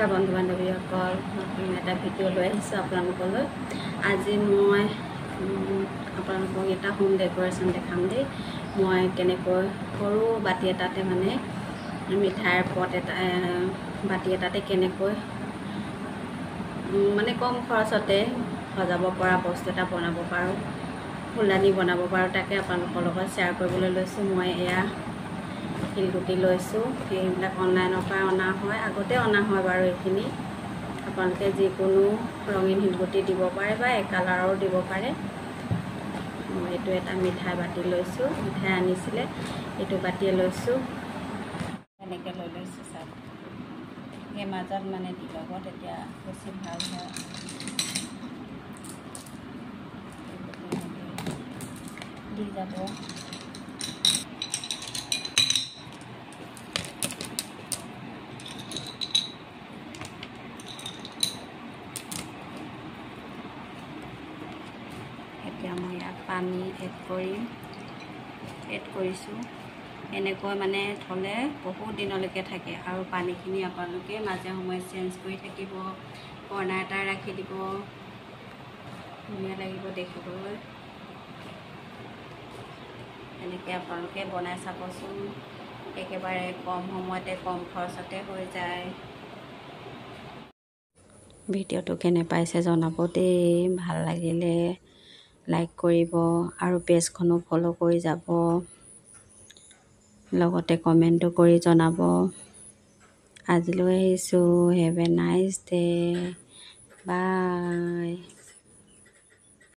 নমস্কাৰ বন্ধু বান্ধৱীসকল, নতুন এটা ভিডিঅ' লৈ আহিছোঁ আপোনালোকলৈ। আজি মই আপোনালোকক এটা হোম ডেক'ৰেশ্যন দেখাম দেই। মই কেনেকৈ সৰু বাতি এটাতে মানে মিঠাইৰ পট এটা বাতি এটাতে কেনেকৈ মানে কম খৰচতে সজাব পৰা বস্তু এটা বনাব পাৰোঁ, ফুলদানি বনাব পাৰোঁ, তাকে আপোনালোকৰ লগত শ্বেয়াৰ কৰিবলৈ লৈছোঁ। মই এয়া শিলগুটি লৈছোঁ, এইবিলাক অনলাইনৰ পৰা অনা হয়, আগতে অনা হয় বাৰু। এইখিনি আপোনালোকে যিকোনো ৰঙীন শিলগুটি দিব পাৰে বা এক কালাৰো দিব পাৰে। মই এইটো এটা মিঠাই বাতি লৈছোঁ, মিঠাই আনিছিলে, এইটো বাতিয়ে লৈছোঁ। এনেকৈ লৈ লৈছোঁ চাওক, এই মাজত মানে দি ল'ব, তেতিয়া বেছি ভাল হয়। দি যাব এতিয়া মই ইয়াত পানী এড কৰিছোঁ। এনেকৈ মানে থ'লে বহুত দিনলৈকে থাকে, আৰু পানীখিনি আপোনালোকে মাজে সময়ে চেঞ্জ কৰি থাকিব, কৰ্ণাৰ এটা ৰাখি দিব, ধুনীয়া লাগিব দেখিবলৈ। এনেকৈ আপোনালোকে বনাই চাবচোন, একেবাৰে কম সময়তে কম খৰচতে হৈ যায়। ভিডিঅ'টো কেনে পাইছে জনাব দেই, ভাল লাগিলে লাইক কৰিব আৰু পেজখনো ফ'ল' কৰি যাব, লগতে কমেণ্টো কৰি জনাব। আজিলৈ আহিছোঁ। Have a nice day, by.